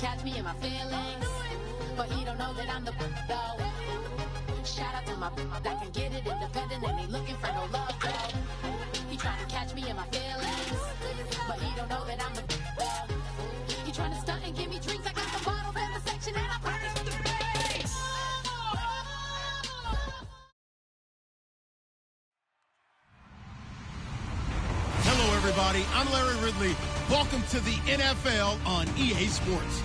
catch me in my feelings, but he don't know that I'm the though. Shout out to my that can get it independent and ain't looking for no love though. He trying to catch me in my feelings, but he don't know that I'm the though. He trying to stunt and give me drinks. I got the bottles in the section and I promise to the base. Hello, everybody. I'm Larry Ridley. Welcome to the NFL on EA Sports.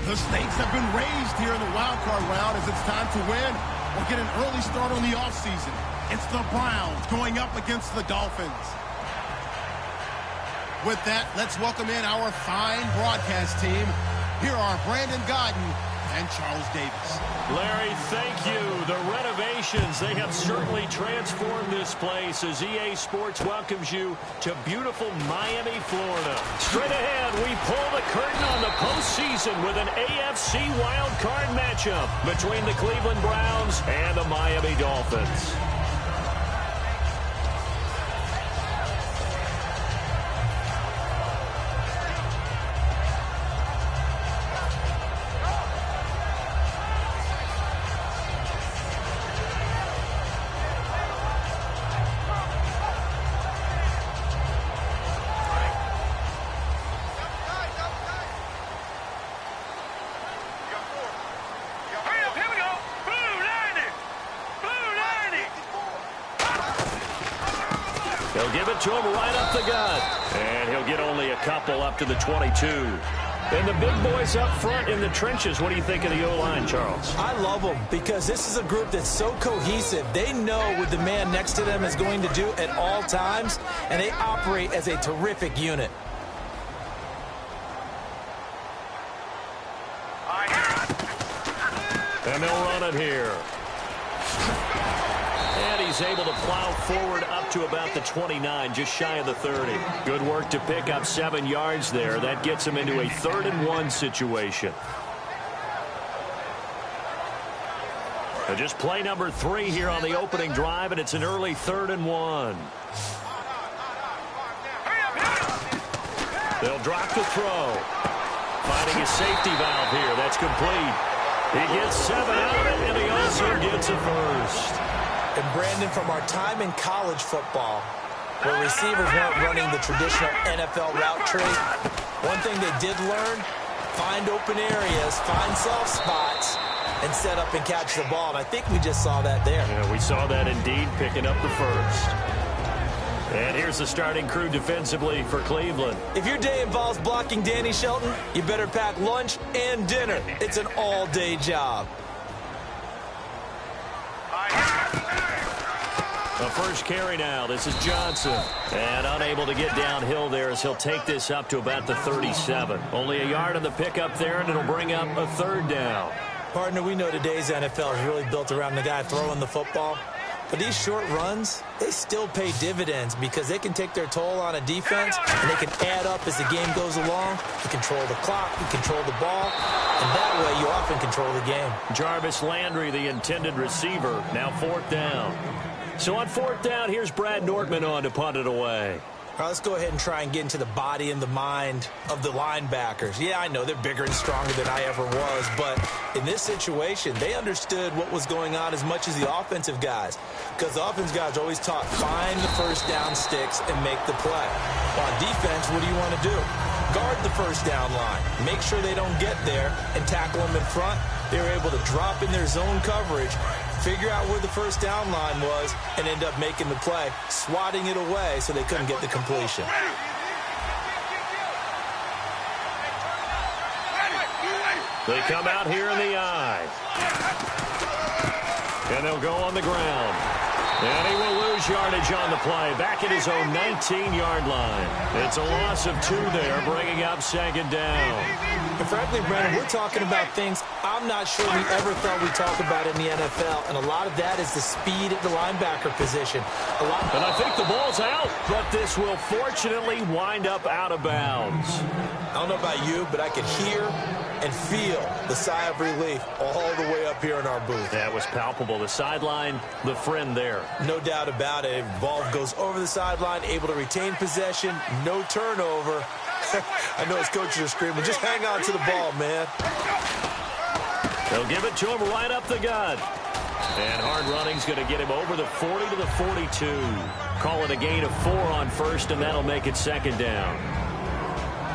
The stakes have been raised here in the wild card round as it's time to win or get an early start on the offseason. It's the Browns going up against the Dolphins. With that, let's welcome in our fine broadcast team. Here are Brandon Godden and Charles Davis. Larry, thank you. The renovations, they have certainly transformed this place as EA Sports welcomes you to beautiful Miami, Florida. Straight ahead, we pull the curtain on the postseason with an AFC wildcard matchup between the Cleveland Browns and the Miami Dolphins. They'll give it to him right up the gut. And he'll get only a couple up to the 22. And the big boys up front in the trenches. What do you think of the O-line, Charles? I love them because this is a group that's so cohesive. They know what the man next to them is going to do at all times, and they operate as a terrific unit. And they'll run it here. And he's able to plow forward up to about the 29, just shy of the 30. Good work to pick up 7 yards there. That gets him into a 3rd-and-1 situation. So just play number 3 here on the opening drive, and it's an early 3rd-and-1. They'll drop the throw. Finding his safety valve here. That's complete. He gets 7 out of it, and he also gets a first. And Brandon, from our time in college football, where receivers weren't running the traditional NFL route tree, one thing they did learn, find open areas, find soft spots, and set up and catch the ball. And I think we just saw that there. Yeah, we saw that indeed, picking up the first. And here's the starting crew defensively for Cleveland. If your day involves blocking Danny Shelton, you better pack lunch and dinner. It's an all-day job. The first carry now. This is Johnson. And unable to get downhill there as he'll take this up to about the 37. Only a yard on the pickup there, and it'll bring up a 3rd down. Partner, we know today's NFL is really built around the guy throwing the football. But these short runs, they still pay dividends because they can take their toll on a defense, and they can add up as the game goes along. You control the clock, you control the ball, and that way you often control the game. Jarvis Landry, the intended receiver, now 4th down. So on 4th down, here's Brad Nortman on to punt it away. All right, let's go ahead and try and get into the body and the mind of the linebackers. Yeah, I know they're bigger and stronger than I ever was, but in this situation, they understood what was going on as much as the offensive guys, because the offensive guys always taught find the first down sticks and make the play. Well, on defense, what do you want to do? Guard the first down line. Make sure they don't get there and tackle them in front. They were able to drop in their zone coverage, figure out where the first down line was, and end up making the play, swatting it away so they couldn't get the completion. They come out here in the eye. And they'll go on the ground. And he will lose yardage on the play, back at his own 19-yard line. It's a loss of 2 there, bringing up 2nd down. And frankly, Brandon, we're talking about things I'm not sure we ever thought we'd talk about in the NFL, and a lot of that is the speed at the linebacker position. And I think the ball's out, but this will fortunately wind up out of bounds. I don't know about you, but I could hear and feel the sigh of relief all the way up here in our booth. That was palpable. The sideline, the friend there. No doubt about it. Ball goes over the sideline, able to retain possession, no turnover. I know his coaches are screaming, just hang on to the ball, man. They'll give it to him right up the gut. And hard running's going to get him over the 40 to the 42. Call it a gain of 4 on first, and that'll make it second down.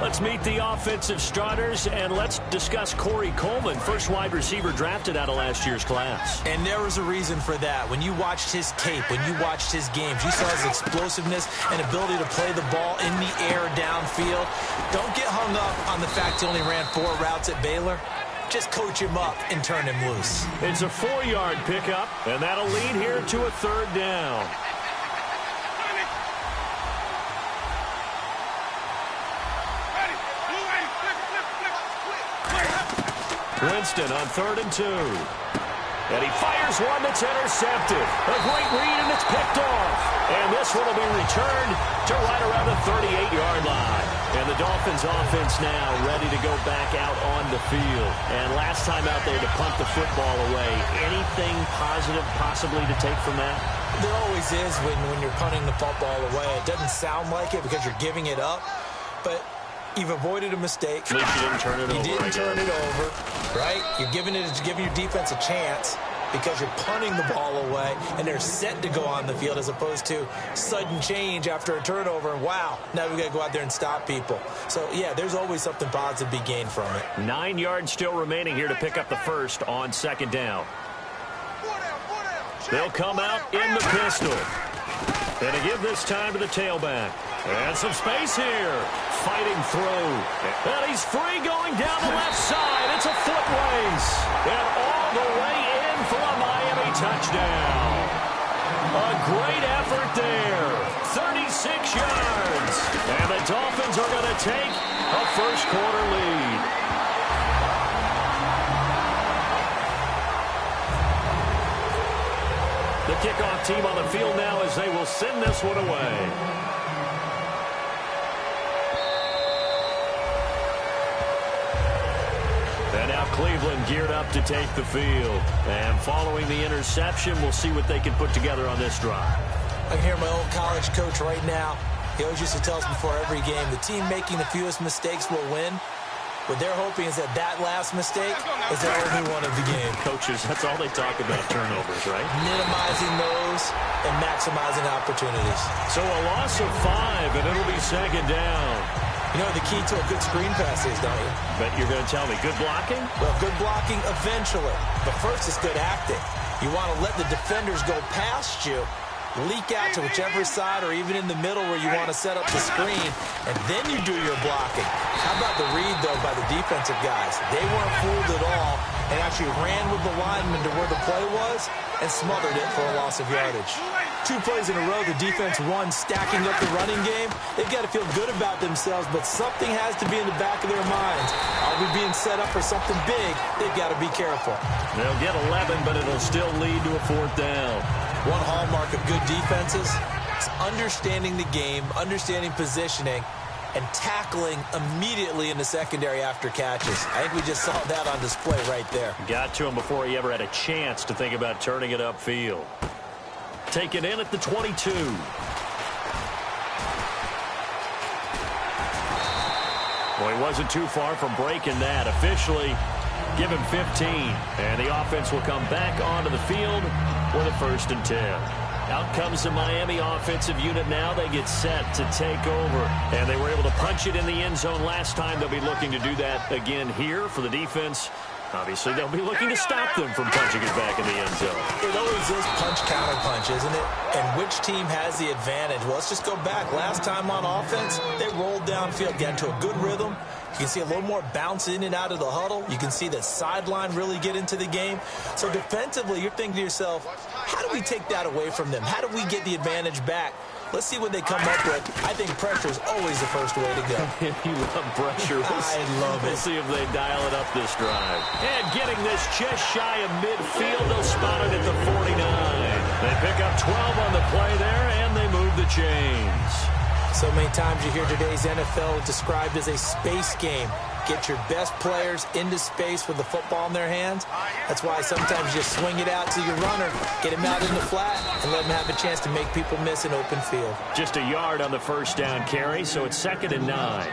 Let's meet the offensive starters, and let's discuss Corey Coleman, first wide receiver drafted out of last year's class. And there was a reason for that. When you watched his tape, when you watched his games, you saw his explosiveness and ability to play the ball in the air downfield. Don't get hung up on the fact he only ran 4 routes at Baylor. Just coach him up and turn him loose. It's a 4-yard pickup, and that'll lead here to a third down. Winston on 3rd and 2. And he fires one that's intercepted. A great read, and it's picked off. And this one will be returned to right around the 38-yard line. And the Dolphins offense now ready to go back out on the field. And last time out there to punt the football away. Anything positive possibly to take from that? There always is when you're punting the football away. It doesn't sound like it because you're giving it up. But you've avoided a mistake. At least you didn't turn it over. You didn't turn it over, right? You're giving your defense a chance because you're punting the ball away, and they're set to go on the field as opposed to sudden change after a turnover, and wow, now we've got to go out there and stop people. So, yeah, there's always something positive to be gained from it. 9 yards still remaining here to pick up the first on second down. They'll come out in the pistol. And to give this time to the tailback. And some space here. Fighting through. And he's free going down the left side. It's a foot race. And all the way in for a Miami touchdown. A great effort there. 36 yards. And the Dolphins are going to take a first-quarter lead. The kickoff team on the field now as they will send this one away. And now Cleveland geared up to take the field. And following the interception, we'll see what they can put together on this drive. I can hear my old college coach right now. He always used to tell us before every game, the team making the fewest mistakes will win. What they're hoping is that last mistake is their only one of the game. Coaches, that's all they talk about, turnovers, right? Minimizing those and maximizing opportunities. So a loss of 5, and it'll be second down. You know what the key to a good screen pass is, don't you? Bet you're going to tell me. Good blocking? Well, good blocking eventually. But first is good acting. You want to let the defenders go past you, leak out to whichever side or even in the middle where you want to set up the screen, and then you do your blocking. How about the read, though, by the defensive guys? They weren't fooled at all and actually ran with the lineman to where the play was and smothered it for a loss of yardage. 2 plays in a row, the defense won, stacking up the running game. They've got to feel good about themselves, but something has to be in the back of their minds. Are we being set up for something big? They've got to be careful. They'll get 11, but it'll still lead to a 4th down. One hallmark of good defenses is understanding the game, understanding positioning, and tackling immediately in the secondary after catches. I think we just saw that on display right there. Got to him before he ever had a chance to think about turning it upfield. Taken in at the 22. Well, he wasn't too far from breaking that. Officially, give him 15. And the offense will come back onto the field with a 1st and 10. Out comes the Miami offensive unit now. They get set to take over. And they were able to punch it in the end zone last time. They'll be looking to do that again here for the defense. Obviously, they'll be looking to stop them from punching it back in the end zone. It always is punch-counter-punch, isn't it? And which team has the advantage? Well, let's just go back. Last time on offense, they rolled downfield, got into a good rhythm. You can see a little more bounce in and out of the huddle. You can see the sideline really get into the game. So defensively, you're thinking to yourself, how do we take that away from them? How do we get the advantage back? Let's see what they come up with. I think pressure is always the first way to go. You love pressure. I love it. We'll see if they dial it up this drive. And getting this just shy of midfield, they'll spot it at the 49. They pick up 12 on the play there, and they move the chains. So many times you hear today's NFL described as a space game. Get your best players into space with the football in their hands. That's why sometimes you swing it out to your runner, get him out in the flat, and let him have a chance to make people miss an open field. Just a yard on the 1st down carry, so it's 2nd and 9.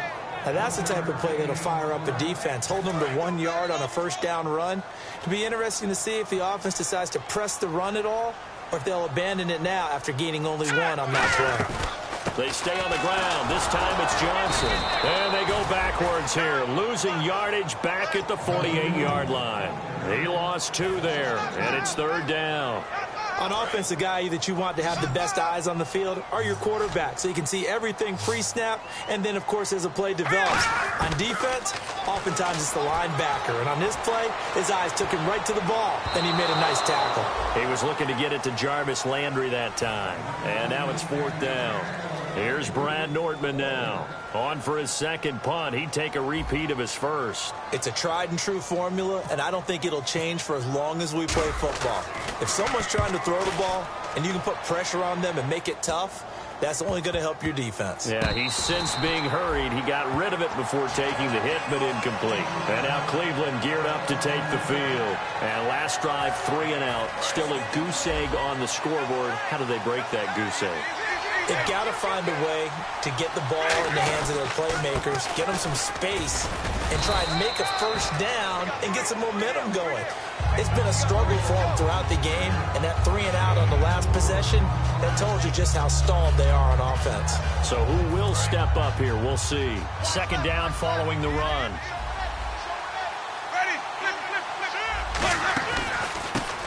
Now, that's the type of play that'll fire up a defense. Hold them to 1 yard on a first down run. It'll be interesting to see if the offense decides to press the run at all or if they'll abandon it now after gaining only 1 on that play. They stay on the ground. This time it's Johnson. And they go backwards here, losing yardage back at the 48-yard line. He lost 2 there, and it's 3rd down. On offense, the guy that you want to have the best eyes on the field are your quarterback, so you can see everything pre-snap, and then, of course, as the play develops. On defense, oftentimes it's the linebacker, and on this play, his eyes took him right to the ball, and he made a nice tackle. He was looking to get it to Jarvis Landry that time, and now it's 4th down. Here's Brad Nortman now. On for his second punt. He'd take a repeat of his first. It's a tried-and-true formula, and I don't think it'll change for as long as we play football. If someone's trying to throw the ball and you can put pressure on them and make it tough, that's only going to help your defense. Yeah, he's since being hurried. He got rid of it before taking the hit, but incomplete. And now Cleveland geared up to take the field. And last drive, 3 and out. Still a goose egg on the scoreboard. How do they break that goose egg? They've got to find a way to get the ball in the hands of their playmakers, get them some space, and try and make a first down and get some momentum going. It's been a struggle for them throughout the game, and that 3 and out on the last possession, that told you just how stalled they are on offense. So who will step up here? We'll see. 2nd down following the run.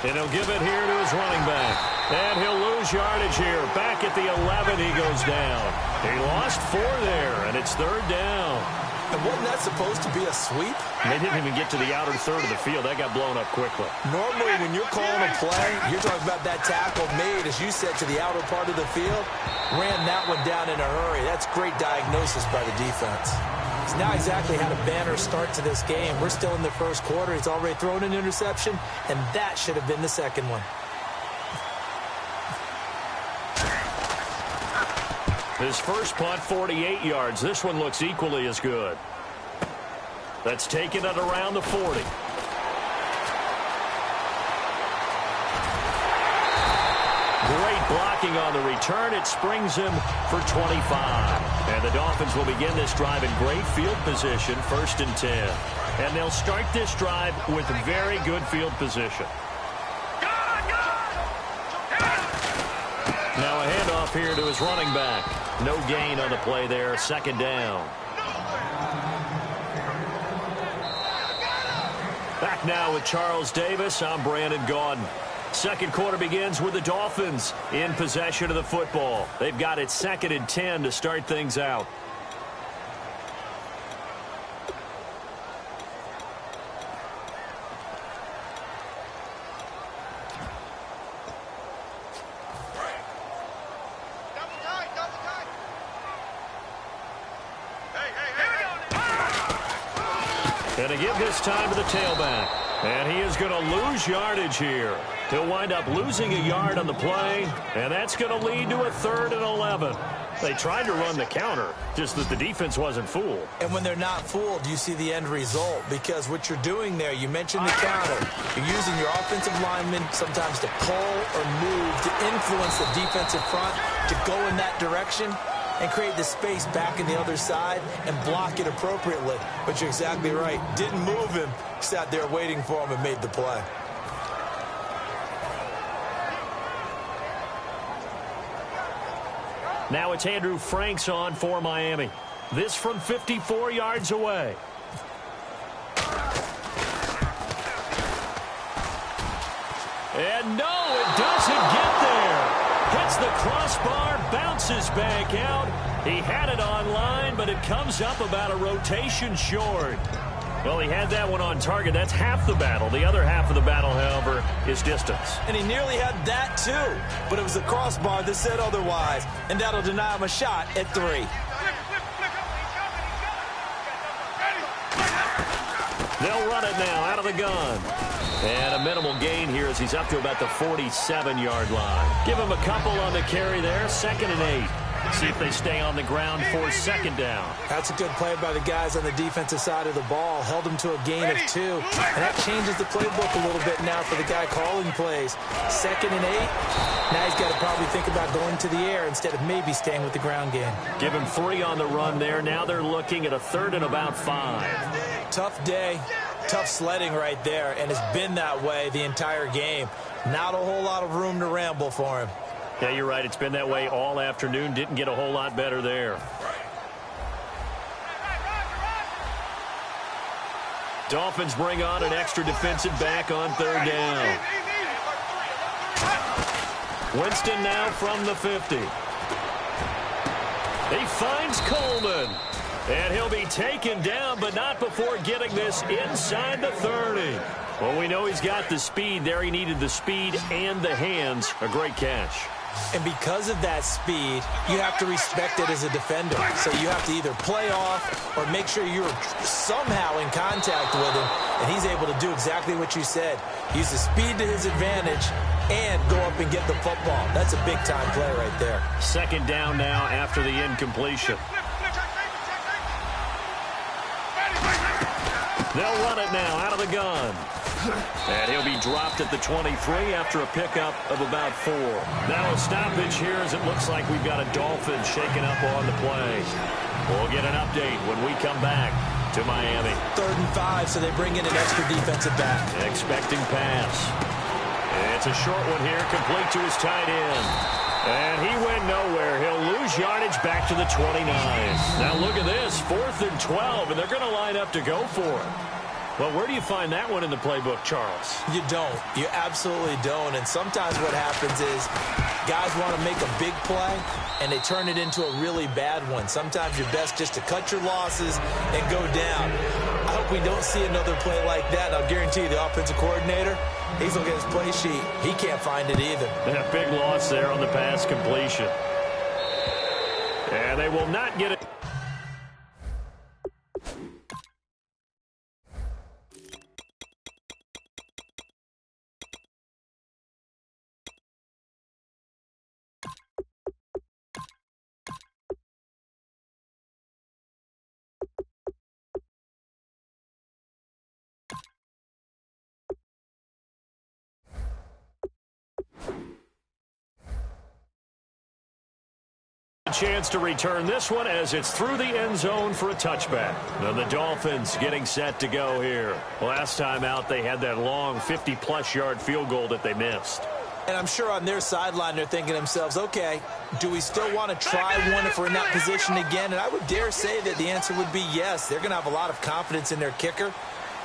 And he'll give it here to his running back. And he'll lose yardage here. Back at the 11, he goes down. He lost 4 there, and it's 3rd down. And wasn't that supposed to be a sweep? They didn't even get to the outer third of the field. That got blown up quickly. Normally, when you're calling a play, you're talking about that tackle made, as you said, to the outer part of the field. Ran that one down in a hurry. That's great diagnosis by the defense. It's not exactly how to banner start to this game. We're still in the first quarter. He's already thrown an interception, and that should have been the second one. His first punt, 48 yards. This one looks equally as good. That's taken it around the 40. Great blocking on the return. It springs him for 25. And the Dolphins will begin this drive in great field position, 1st and 10. And they'll start this drive with very good field position. Now a handoff here to his running back. No gain on the play there. 2nd down. Back now with Charles Davis. I'm Brandon Gaudin. Second quarter begins with the Dolphins in possession of the football. They've got it 2nd and 10 to start things out. And to give this time to the tailback. And he is going to lose yardage here. He'll wind up losing a yard on the play, and that's going to lead to a 3rd and 11. They tried to run the counter, just that the defense wasn't fooled. And when they're not fooled, you see the end result, because what you're doing there, you mentioned the counter. You're using your offensive linemen sometimes to pull or move to influence the defensive front to go in that direction and create the space back in the other side and block it appropriately. But you're exactly right. Didn't move him. Sat there waiting for him and made the play. Now it's Andrew Franks on for Miami. This from 54 yards away. And no, it doesn't get there. Hits the crossbar, bounces back out. He had it on line, but it comes up about a rotation short. Well, he had that one on target. That's half the battle. The other half of the battle, however, is distance. And he nearly had that, too. But it was the crossbar that said otherwise. And that'll deny him a shot at 3. They'll run it now out of the gun. And a minimal gain here as he's up to about the 47-yard line. Give him a couple on the carry there. 2nd and 8. See if they stay on the ground for second down. That's a good play by the guys on the defensive side of the ball. Held them to a gain of 2. And that changes the playbook a little bit now for the guy calling plays. 2nd and 8. Now he's got to probably think about going to the air instead of maybe staying with the ground game. Give him 3 on the run there. Now they're looking at a 3rd and about 5. Tough day. Tough sledding right there. And it's been that way the entire game. Not a whole lot of room to ramble for him. Yeah, you're right. It's been that way all afternoon. Didn't get a whole lot better there. Dolphins bring on an extra defensive back on 3rd down. Winston now from the 50. He finds Coleman. And he'll be taken down, but not before getting this inside the 30. Well, we know he's got the speed there. He needed the speed and the hands. A great catch. And because of that speed, you have to respect it as a defender. So you have to either play off or make sure you're somehow in contact with him. And he's able to do exactly what you said. Use the speed to his advantage and go up and get the football. That's a big-time play right there. 2nd down now after the incompletion. They'll run it now out of the gun. And he'll be dropped at the 23 after a pickup of about 4. Now a stoppage here as it looks like we've got a Dolphin shaking up on the play. We'll get an update when we come back to Miami. 3rd and 5, so they bring in an extra defensive back. Expecting pass. It's a short one here, complete to his tight end. And he went nowhere. He'll lose yardage back to the 29. Now look at this, 4th and 12, and they're going to line up to go for it. Well, where do you find that one in the playbook, Charles? You don't. You absolutely don't. And sometimes what happens is guys want to make a big play, and they turn it into a really bad one. Sometimes you're best just to cut your losses and go down. I hope we don't see another play like that. And I'll guarantee you the offensive coordinator, he's looking at his play sheet. He can't find it either. And a big loss there on the pass completion. And they will not get it. Chance to return this one as it's through the end zone for a touchback. Now the Dolphins getting set to go here. Last time out they had that long 50-plus yard field goal that they missed. And I'm sure on their sideline they're thinking to themselves, okay, do we still want to try one if we're in that position again? And I would dare say that the answer would be yes. They're going to have a lot of confidence in their kicker.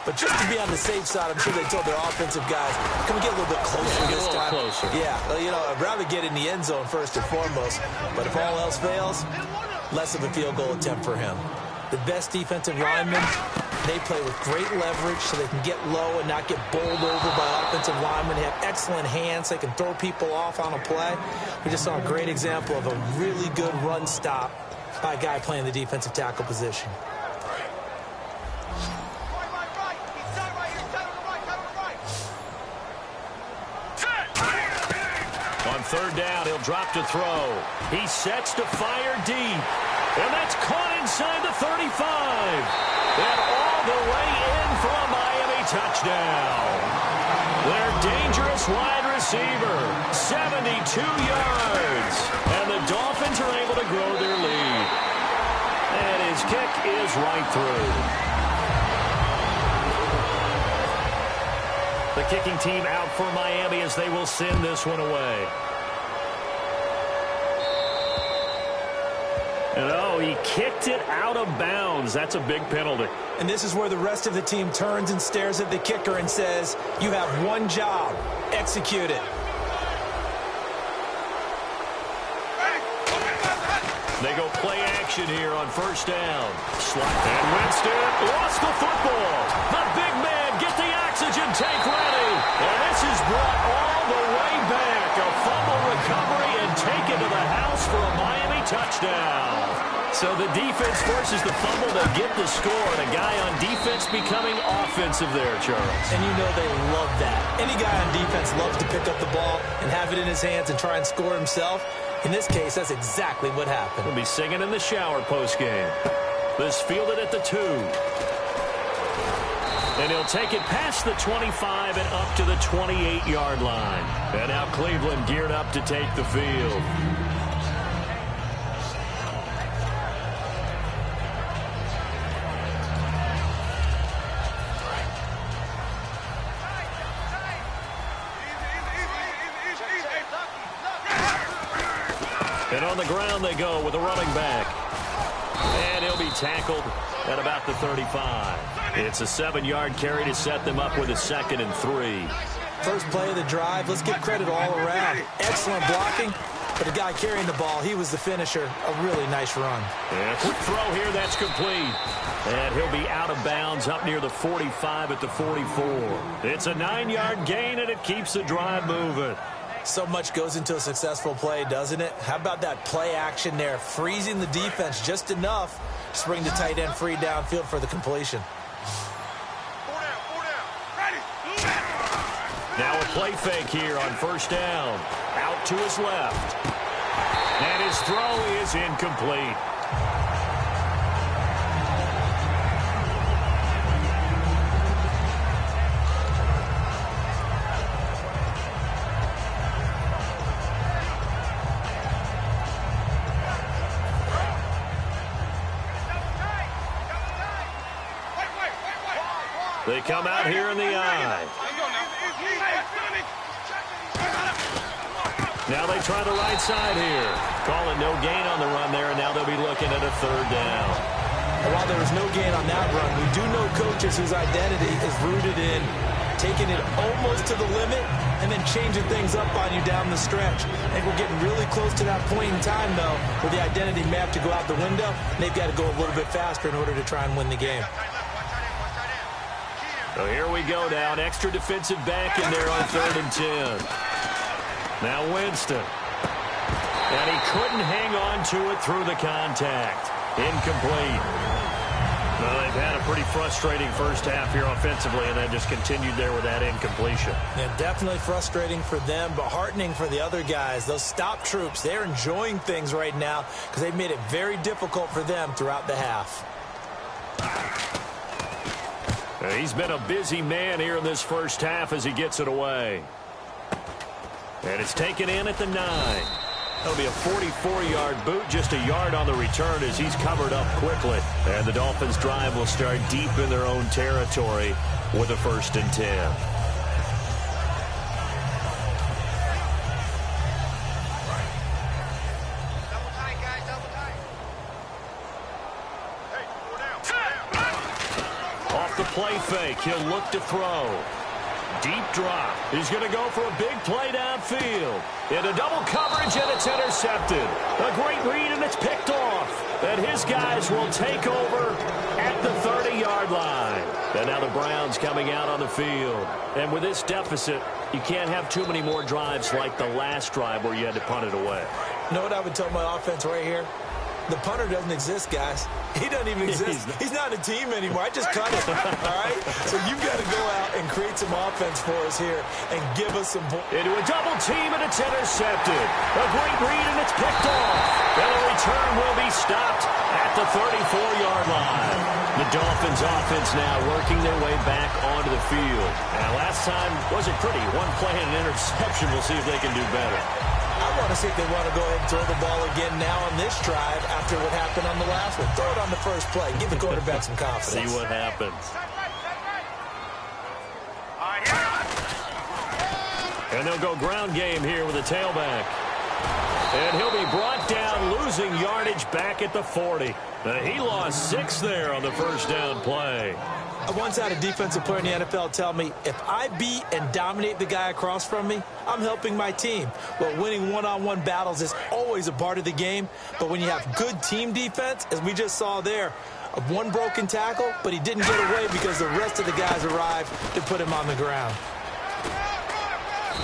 But just to be on the safe side, I'm sure they told their offensive guys, can we get a little bit closer this time? Closer. Yeah, well, you know, I'd rather get in the end zone first and foremost. But if all else fails, less of a field goal attempt for him. The best defensive linemen, they play with great leverage so they can get low and not get bowled over by offensive linemen. They have excellent hands. They can throw people off on a play. We just saw a great example of a really good run stop by a guy playing the defensive tackle position. On 3rd down, he'll drop to throw. He sets to fire deep. And that's caught inside the 35. And all the way in for a Miami touchdown. Their dangerous wide receiver, 72 yards. And the Dolphins are able to grow their lead. And his kick is right through. The kicking team out for Miami as they will send this one away. And oh, he kicked it out of bounds. That's a big penalty. And this is where the rest of the team turns and stares at the kicker and says, you have one job. Execute it. They go play action here on 1st down. And Winston lost the football. The big man, get the oxygen tank ready. And this is brought all the way back. A fumble recovery and taken to the house for a Miami touchdown. So the defense forces the fumble to get the score. And a guy on defense becoming offensive there, Charles. And you know they love that. Any guy on defense loves to pick up the ball and have it in his hands and try and score himself. In this case, that's exactly what happened. We'll be singing in the shower postgame. This fielded at the 2. And he'll take it past the 25 and up to the 28-yard line. And now Cleveland geared up to take the field. And on the ground they go with a running back. And he'll be tackled at about the 35. It's a 7-yard carry to set them up with a 2nd and 3. First play of the drive. Let's give credit all around. Excellent blocking. But the guy carrying the ball, he was the finisher. A really nice run. Yeah, quick throw here. That's complete. And he'll be out of bounds up near the 45 at the 44. It's a 9-yard gain, and it keeps the drive moving. So much goes into a successful play, doesn't it? How about that play action there? Freezing the defense just enough to bring the tight end free downfield for the completion. Now a play fake here on first down. Out to his left. And his throw is incomplete. They come out here in the eye. Now they try the right side here. Call it no gain on the run there, and now they'll be looking at a 3rd down. And while there was no gain on that run, we do know coaches whose identity is rooted in taking it almost to the limit and then changing things up on you down the stretch. I think we're getting really close to that point in time, though, where the identity may have to go out the window, and they've got to go a little bit faster in order to try and win the game. So here we go now. An extra defensive back in there on 3rd and 10. Now Winston. And he couldn't hang on to it through the contact. Incomplete. Well, they've had a pretty frustrating first half here offensively, and then just continued there with that incompletion. Yeah, definitely frustrating for them, but heartening for the other guys. Those stop troops, they're enjoying things right now because they've made it very difficult for them throughout the half. He's been a busy man here in this first half as he gets it away. And it's taken in at the 9. That'll be a 44-yard boot, just a yard on the return as he's covered up quickly. And the Dolphins' drive will start deep in their own territory with a 1st and 10. Play fake. He'll look to throw. Deep drop. He's going to go for a big play downfield. Into double coverage, and it's intercepted. A great read, and it's picked off. And his guys will take over at the 30-yard line. And now the Browns coming out on the field. And with this deficit, you can't have too many more drives like the last drive where you had to punt it away. You know what I would tell my offense right here? The punter doesn't exist, guys. He doesn't even exist. He's not a team anymore. I just cut it, all right? So you've got to go out and create some offense for us here and give us some points. Into a double team, and it's intercepted. A great read, and it's picked off. And the return will be stopped at the 34-yard line. The Dolphins offense now working their way back onto the field. And last time wasn't pretty. One play and an interception. We'll see if they can do better. I want to see if they want to go ahead and throw the ball again now on this drive after what happened on the last one. Throw it on the first play. Give the quarterback some confidence. See what happens. And they'll go ground game here with a tailback. And he'll be brought down, losing yardage back at the 40. He lost 6 there on the first down play. I once had a defensive player in the NFL tell me, if I beat and dominate the guy across from me, I'm helping my team. Well, winning one-on-one battles is always a part of the game, but when you have good team defense, as we just saw there, one broken tackle, but he didn't get away because the rest of the guys arrived to put him on the ground.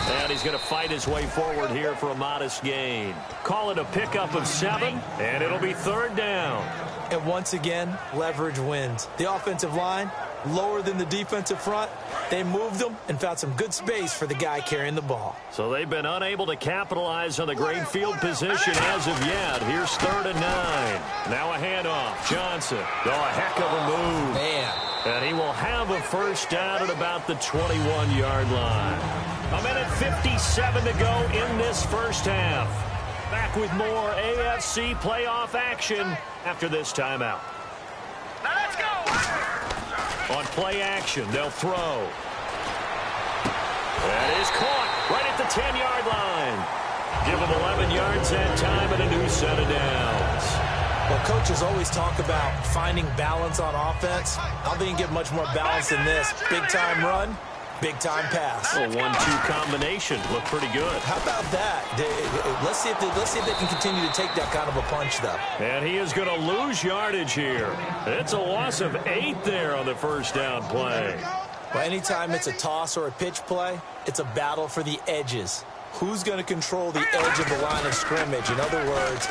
And he's going to fight his way forward here for a modest gain. Call it a pickup of 7, and it'll be 3rd down. And once again, leverage wins. The offensive line lower than the defensive front. They moved them and found some good space for the guy carrying the ball. So they've been unable to capitalize on the great field position as of yet. Here's 3rd and 9. Now a handoff. Johnson. Oh, a heck of a move. Man. And he will have a first down at about the 21-yard line. A minute 57 to go in this first half. Back with more AFC playoff action after this timeout. Now let's go! On play action, they'll throw. That is caught right at the 10-yard line. Give them 11 yards that time and a new set of downs. Well, coaches always talk about finding balance on offense. I don't think you can get much more balance than this. Big-time run, big-time pass. A 1-2 combination. Looked pretty good. How about that? Let's see if they can continue to take that kind of a punch, though. And he is going to lose yardage here. It's a loss of 8 there on the first down play. Well, anytime it's a toss or a pitch play, it's a battle for the edges. Who's going to control the edge of the line of scrimmage? In other words,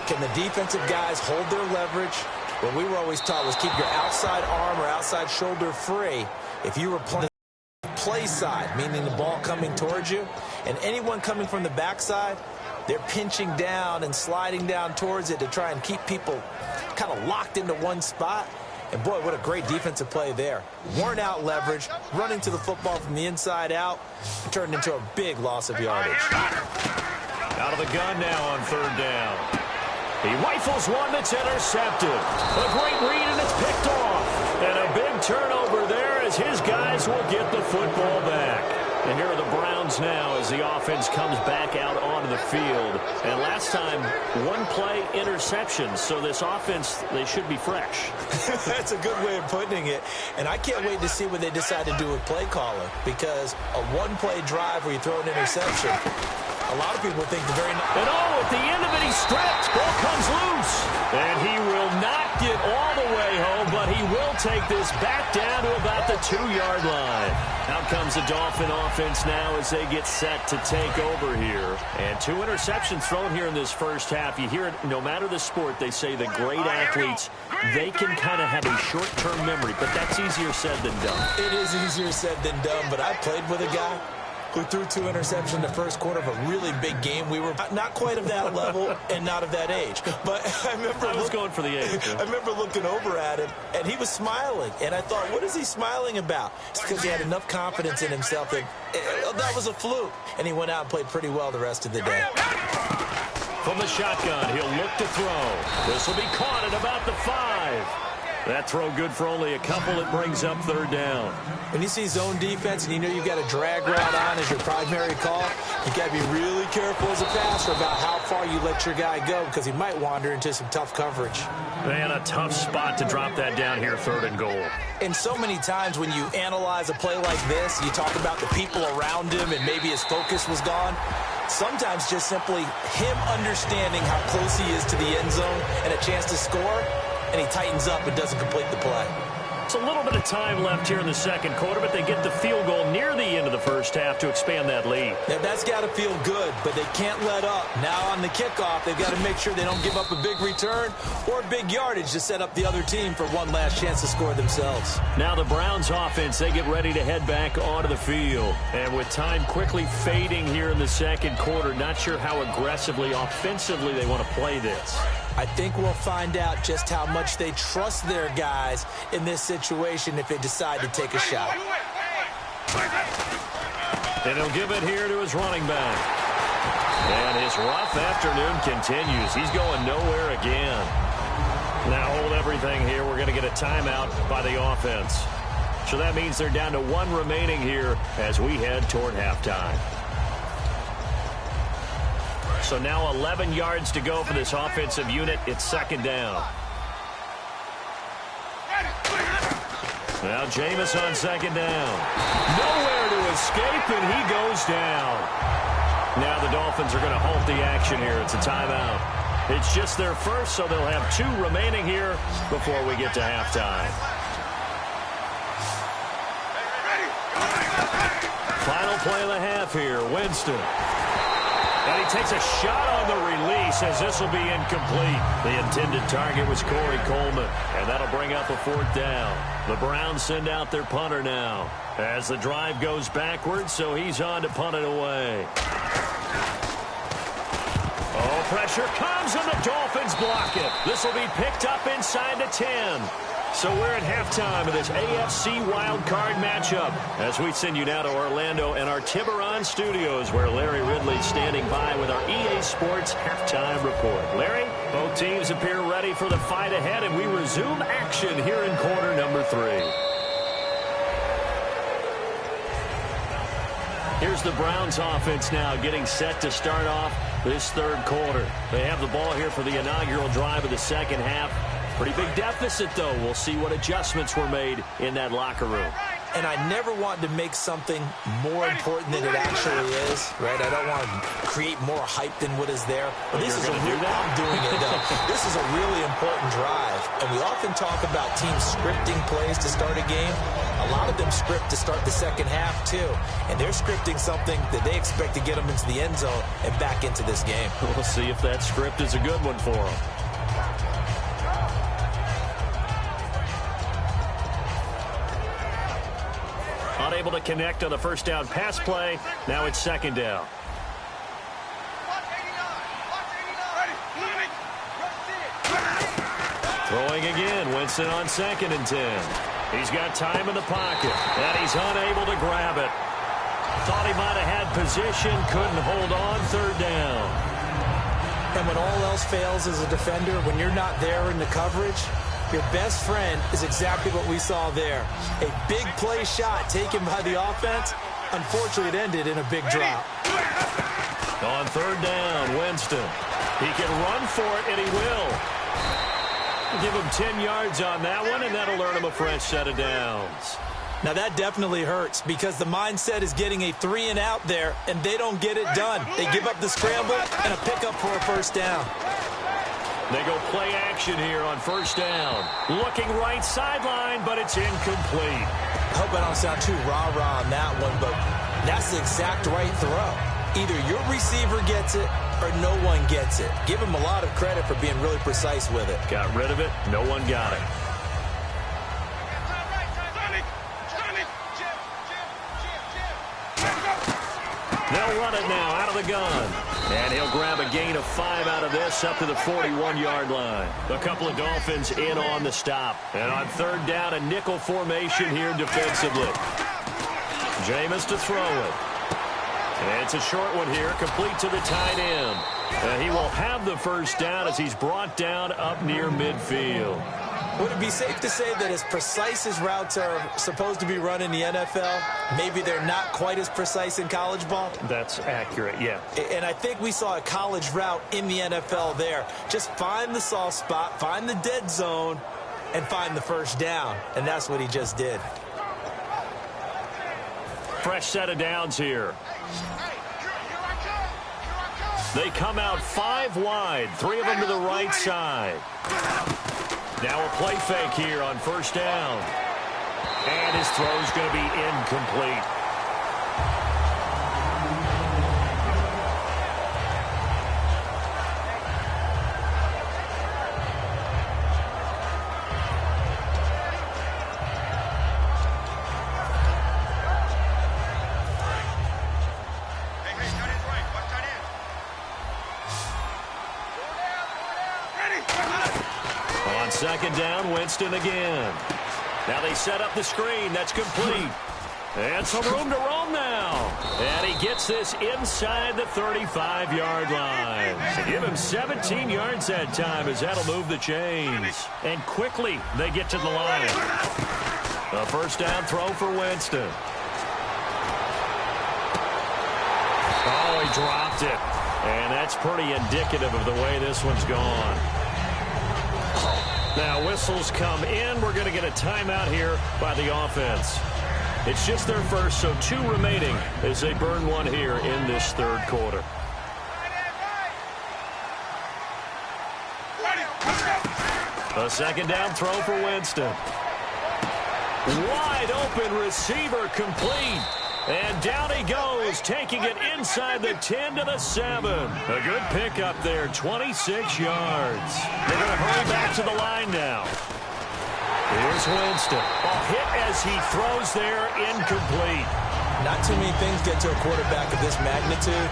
can the defensive guys hold their leverage? What we were always taught was keep your outside arm or outside shoulder free. If you were playing play side, meaning the ball coming towards you, and anyone coming from the backside, they're pinching down and sliding down towards it to try and keep people kind of locked into one spot. And boy, what a great defensive play there. Worn out leverage, running to the football from the inside out, turned into a big loss of yardage. Out of the gun now on 3rd down. He rifles one that's intercepted. A great read, and it's picked off. And a big turnover there as his guys will get the football back. And here are the Browns now as the offense comes back out onto the field. And last time, 1 play interception. So this offense, they should be fresh. That's a good way of putting it. And I can't wait to see what they decide to do with play calling. Because a 1-play drive where you throw an interception, a lot of people think the very... And oh, at the end of it, he stripped. Ball comes loose. And he will not get all the way home, but he will take this back down to about the 2-yard line. Out comes the Dolphin offense now as they get set to take over here. And 2 interceptions thrown here in this first half. You hear it, no matter the sport, they say the great athletes, they can kind of have a short-term memory, but that's easier said than done. It is easier said than done, but I played with a guy who threw 2 interceptions in the first quarter of a really big game. We were not quite of that level and not of that age. But I was going for the age. I remember looking over at him, and he was smiling. And I thought, what is he smiling about? It's because he had enough confidence in himself that that was a fluke. And he went out and played pretty well the rest of the day. From the shotgun, he'll look to throw. This will be caught at about the 5. That throw good for only a couple. It brings up 3rd down. When you see zone defense and you know you've got a drag route on as your primary call, you got to be really careful as a passer about how far you let your guy go because he might wander into some tough coverage. Man, a tough spot to drop that down here, 3rd and goal. And so many times when you analyze a play like this, you talk about the people around him and maybe his focus was gone. Sometimes just simply him understanding how close he is to the end zone and a chance to score, and he tightens up and doesn't complete the play. It's a little bit of time left here in the second quarter, but they get the field goal near the end of the first half to expand that lead. Now, that's got to feel good, but they can't let up. Now on the kickoff, they've got to make sure they don't give up a big return or big yardage to set up the other team for one last chance to score themselves. Now the Browns offense, they get ready to head back onto the field. And with time quickly fading here in the second quarter, not sure how aggressively, offensively they want to play this. I think we'll find out just how much they trust their guys in this situation if they decide to take a shot. And he'll give it here to his running back. And his rough afternoon continues. He's going nowhere again. Now hold everything here. We're going to get a timeout by the offense. So that means they're down to 1 remaining here as we head toward halftime. So now 11 yards to go for this offensive unit. It's 2nd down. Now Jameis on 2nd down. Nowhere to escape, and he goes down. Now the Dolphins are going to halt the action here. It's a timeout. It's just their first, so they'll have 2 remaining here before we get to halftime. Final play of the half here. Winston. And he takes a shot on the release as this will be incomplete. The intended target was Corey Coleman, and that'll bring up a 4th down. The Browns send out their punter now as the drive goes backwards, so he's on to punt it away. Oh, pressure comes, and the Dolphins block it. This will be picked up inside the 10. So we're at halftime of this AFC wildcard matchup as we send you now to Orlando and our Tiburon studios where Larry Ridley's standing by with our EA Sports halftime report. Larry, both teams appear ready for the fight ahead, and we resume action here in quarter number 3. Here's the Browns offense now getting set to start off this 3rd quarter. They have the ball here for the inaugural drive of the 2nd half. Pretty big deficit, though. We'll see what adjustments were made in that locker room. And I never wanted to make something more important than it actually is, right? I don't want to create more hype than what is there. But this is I'm doing it, though. This is a really important drive. And we often talk about teams scripting plays to start a game. A lot of them script to start the 2nd half, too. And they're scripting something that they expect to get them into the end zone and back into this game. We'll see if that script is a good one for them. Unable to connect on the 1st down pass play. Now it's 2nd down. Throwing again. Winston on 2nd and 10. He's got time in the pocket, and he's unable to grab it. Thought he might have had position, couldn't hold on. 3rd down. And when all else fails as a defender, when you're not there in the coverage, your best friend is exactly what we saw there. A big play shot taken by the offense. Unfortunately, it ended in a big drop. On 3rd down, Winston. He can run for it, and he will. Give him 10 yards on that one, and that'll earn him a fresh set of downs. Now, that definitely hurts because the mindset is getting a 3-and-out there, and they don't get it done. They give up the scramble and a pickup for a 1st down. They go play action here on 1st down. Looking right sideline, but it's incomplete. I hope I don't sound too rah-rah on that one, but that's the exact right throw. Either your receiver gets it or no one gets it. Give him a lot of credit for being really precise with it. Got rid of it. No one got it. They'll run it now out of the gun. And he'll grab a gain of 5 out of this up to the 41-yard line. A couple of Dolphins in on the stop. And on 3rd down, a nickel formation here defensively. Jameis to throw it. And it's a short one here, complete to the tight end. And he will have the 1st down as he's brought down up near midfield. Would it be safe to say that as precise as routes are supposed to be run in the NFL, maybe they're not quite as precise in college ball? That's accurate, yeah. And I think we saw a college route in the NFL there. Just find the soft spot, find the dead zone, and find the 1st down. And that's what he just did. Fresh set of downs here. They come out 5 wide, 3 of them to the right side. Now a play fake here on 1st down. And his throw's going to be incomplete. On 2nd down, Winston again. Now they set up the screen. That's complete. And some room to roam now. And he gets this inside the 35-yard line. To give him 17 yards that time as that'll move the chains. And quickly they get to the line. A 1st down throw for Winston. Oh, he dropped it. And that's pretty indicative of the way this one's gone. Now whistles come in. We're going to get a timeout here by the offense. It's just their first, so 2 remaining as they burn one here in this 3rd quarter. A 2nd down throw for Winston. Wide open receiver complete. And down he goes, taking it inside the 10 to the 7. A good pickup there, 26 yards. They're going to hurry back to the line now. Here's Winston. A hit as he throws there, incomplete. Not too many things get to a quarterback of this magnitude,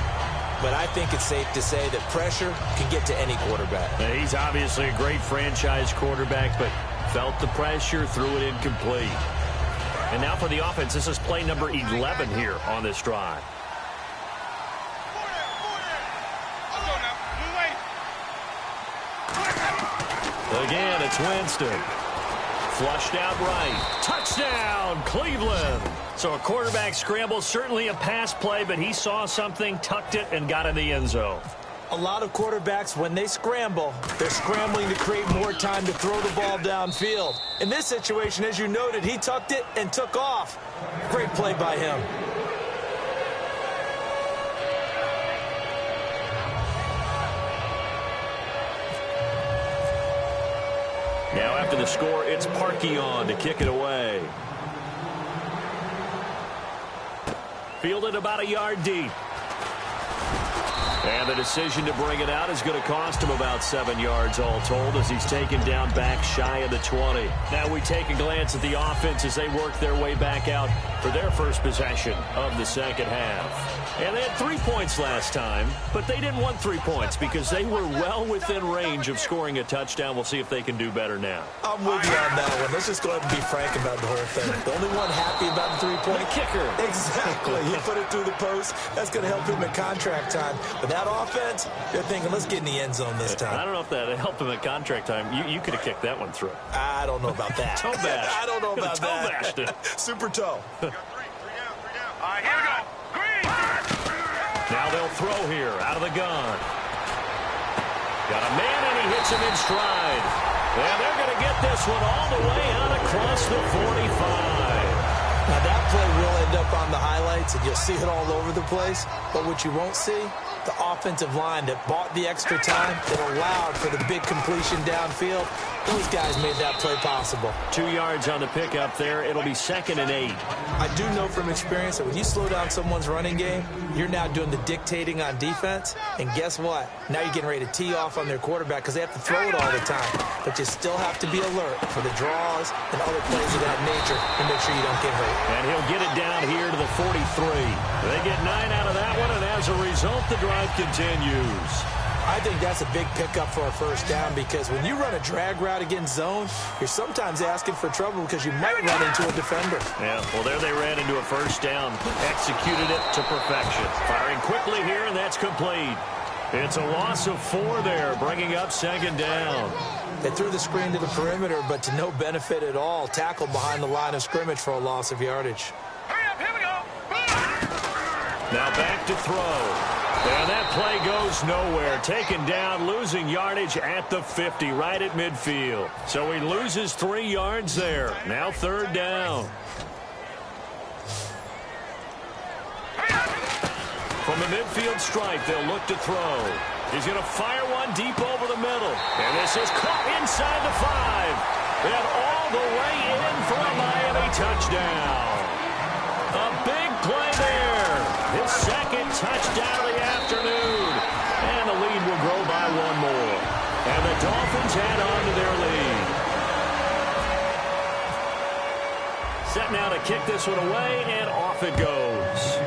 but I think it's safe to say that pressure can get to any quarterback. He's obviously a great franchise quarterback, but felt the pressure, threw it incomplete. And now for the offense, this is play number 11 here on this drive. Again, it's Winston. Flushed out right. Touchdown, Cleveland. So a quarterback scramble, certainly a pass play, but he saw something, tucked it, and got in the end zone. A lot of quarterbacks, when they scramble, they're scrambling to create more time to throw the ball downfield. In this situation, as you noted, he tucked it and took off. Great play by him. Now after the score, it's Parkey on to kick it away. Fielded about a yard deep. And the decision to bring it out is going to cost him about 7 yards all told as he's taken down back shy of the 20. Now we take a glance at the offense as they work their way back out for their first possession of the second half. And they had 3 points last time, but they didn't want 3 points because they were well within range of scoring a touchdown. We'll see if they can do better now. I'm with you on that one. Let's just go ahead and be frank about the whole thing. The only one happy about the 3-point. The kicker. Exactly. He put it through the post. That's going to help him at contract time. But that offense, they're thinking, let's get in the end zone this time. I don't know if that helped him at contract time. You could have kicked that one through. I don't know about that. Toe bash. I don't know about toe bashed it. Super toe. Three down. All right, here we go. Green. Now they'll throw here out of the gun. Got a man, and he hits him in stride. And they're going to get this one all the way out across the 45. Now that play will end up on the highlights, and you'll see it all over the place. But what you won't see, the offensive line that bought the extra time, that allowed for the big completion downfield. Those guys made that play possible. 2 yards on the pickup there. It'll be 2nd and 8. I do know from experience that when you slow down someone's running game, you're now doing the dictating on defense. And guess what? Now you're getting ready to tee off on their quarterback because they have to throw it all the time. But you still have to be alert for the draws and other plays of that nature and make sure you don't get hurt. And he'll get it down here to the 43. They get 9 out of that one, and as a result, the drive continues. I think that's a big pickup for a first down because when you run a drag route against zone, you're sometimes asking for trouble because you might run into a defender. Yeah, well, there they ran into a first down. Executed it to perfection. Firing quickly here, and that's complete. It's a loss of 4 there, bringing up 2nd down. They threw the screen to the perimeter, but to no benefit at all. Tackled behind the line of scrimmage for a loss of yardage. Hurry up, here we go. Now back to throw. And that play goes nowhere. Taken down, losing yardage at the 50, right at midfield. So he loses 3 yards there. Now 3rd down. From the midfield stripe, they'll look to throw. He's going to fire one deep over the middle. And this is caught inside the 5. And all the way in for a Miami touchdown. A big play there. His 2nd touchdown of the afternoon. And the lead will grow by 1 more. And the Dolphins add on to their lead. Set now to kick this one away, and off it goes.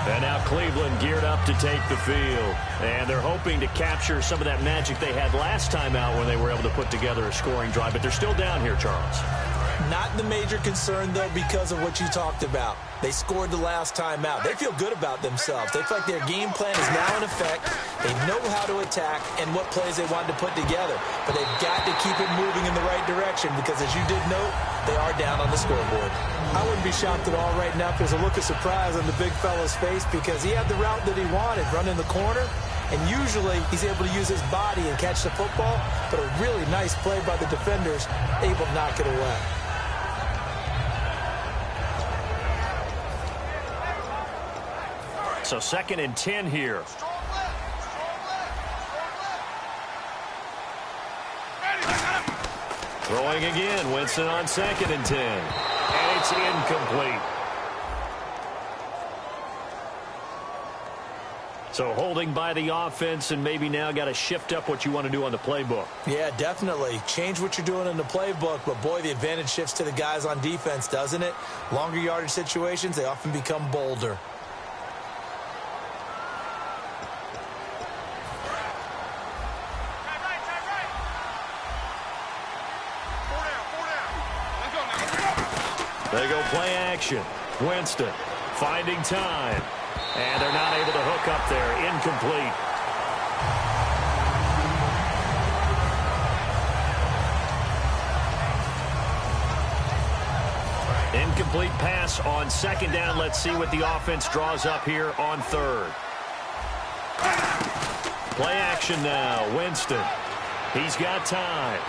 And now Cleveland geared up to take the field. And they're hoping to capture some of that magic they had last time out when they were able to put together a scoring drive. But they're still down here, Charles. Not the major concern, though, because of what you talked about. They scored the last time out. They feel good about themselves. They feel like their game plan is now in effect. They know how to attack and what plays they want to put together. But they've got to keep it moving in the right direction because, as you did note, they are down on the scoreboard. I wouldn't be shocked at all right now if there's a look of surprise on the big fella's face because he had the route that he wanted, running the corner. And usually he's able to use his body and catch the football. But a really nice play by the defenders, able to knock it away. So 2nd and 10 here. Throwing again. Winston on 2nd and 10. And it's incomplete. So holding by the offense, and maybe now got to shift up what you want to do on the playbook. Yeah, definitely. Change what you're doing in the playbook, but boy, the advantage shifts to the guys on defense, doesn't it? Longer yardage situations, they often become bolder. They go play action. Winston finding time. And they're not able to hook up there. Incomplete. Incomplete pass on 2nd down. Let's see what the offense draws up here on 3rd. Play action now. Winston. He's got time.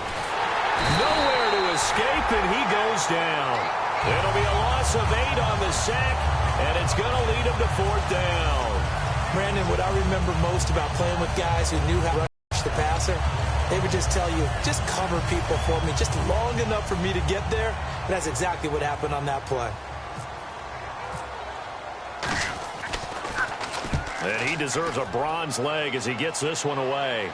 Nowhere to escape, and he goes down. It'll be a loss of 8 on the sack, and it's going to lead him to 4th down. Brandon, what I remember most about playing with guys who knew how to rush the passer, they would just tell you, just cover people for me, just long enough for me to get there. And that's exactly what happened on that play. And he deserves a bronze leg as he gets this one away.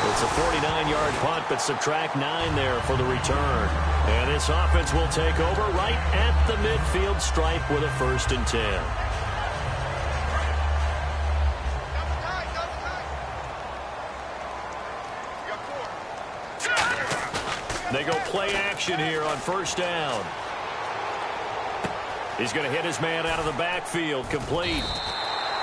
It's a 49-yard punt, but subtract 9 there for the return. And this offense will take over right at the midfield stripe with a 1st and 10. They go play action here on 1st down. He's going to hit his man out of the backfield. Complete.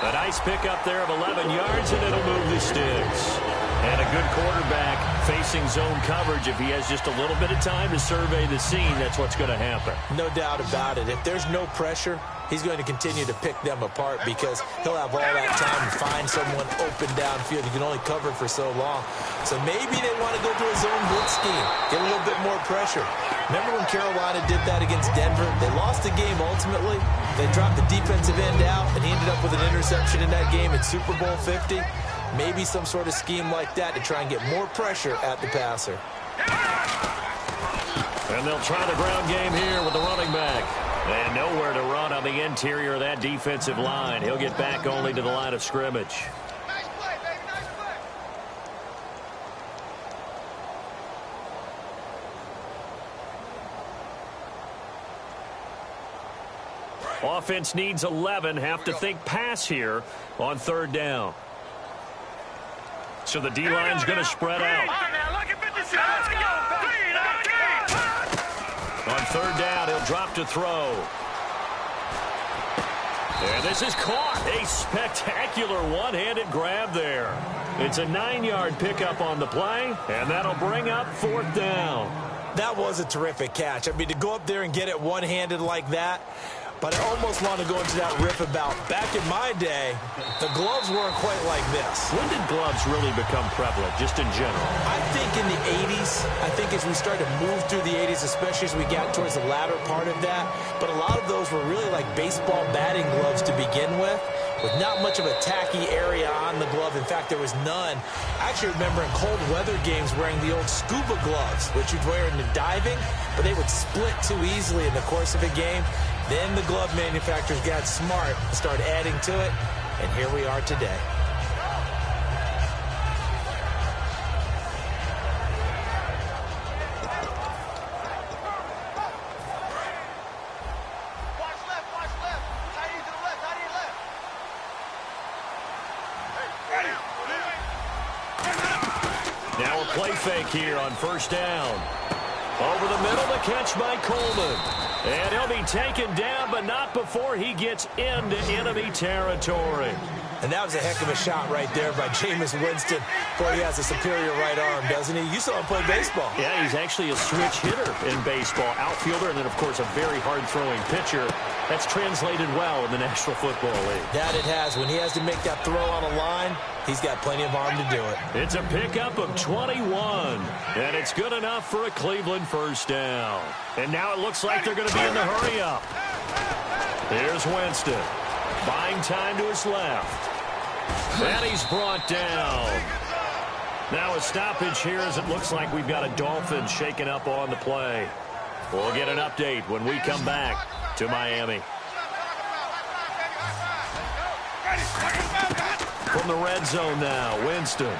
A nice pickup there of 11 yards, and it'll move the sticks. And a good quarterback facing zone coverage. If he has just a little bit of time to survey the scene, that's what's going to happen. No doubt about it. If there's no pressure, he's going to continue to pick them apart because he'll have all that time to find someone open downfield. He can only cover for so long. So maybe they want to go to a zone blitz scheme, get a little bit more pressure. Remember when Carolina did that against Denver? They lost the game ultimately. They dropped the defensive end out, and he ended up with an interception in that game in Super Bowl 50. Maybe some sort of scheme like that to try and get more pressure at the passer. And they'll try the ground game here with the running back. And nowhere to run on the interior of that defensive line. He'll get back only to the line of scrimmage. Nice play, baby, nice play. Offense needs 11. Have to think pass here on 3rd down. So the D-line's going to spread out. On 3rd down, he'll drop to throw. And this is caught. A spectacular one-handed grab there. It's a 9-yard pickup on the play, and that'll bring up 4th down. That was a terrific catch. I mean, to go up there and get it one-handed like that, but I almost want to go into that riff about back in my day, the gloves weren't quite like this. When did gloves really become prevalent, just in general? I think in the 80s. I think as we started to move through the 80s, especially as we got towards the latter part of that. But a lot of those were really like baseball batting gloves to begin with not much of a tacky area on the glove. In fact, there was none. I actually remember in cold weather games wearing the old scuba gloves, which you'd wear in the diving, but they would split too easily in the course of a game. Then the glove manufacturers got smart and started adding to it, and here we are today. Now a play fake here on 1st down. Over the middle, the catch by Coleman. And he'll be taken down, but not before he gets into enemy territory. And that was a heck of a shot right there by Jameis Winston. Boy, he has a superior right arm, doesn't he? You saw him play baseball. Yeah, he's actually a switch hitter in baseball. Outfielder, and then, of course, a very hard-throwing pitcher. That's translated well in the National Football League. That it has. When he has to make that throw on a line, he's got plenty of arm to do it. It's a pickup of 21, and it's good enough for a Cleveland first down. And now it looks like they're going to be in the hurry-up. Here's Winston, buying time to his left. And he's brought down. Now a stoppage here as it looks like we've got a Dolphins shaken up on the play. We'll get an update when we come back to Miami. From the red zone now, Winston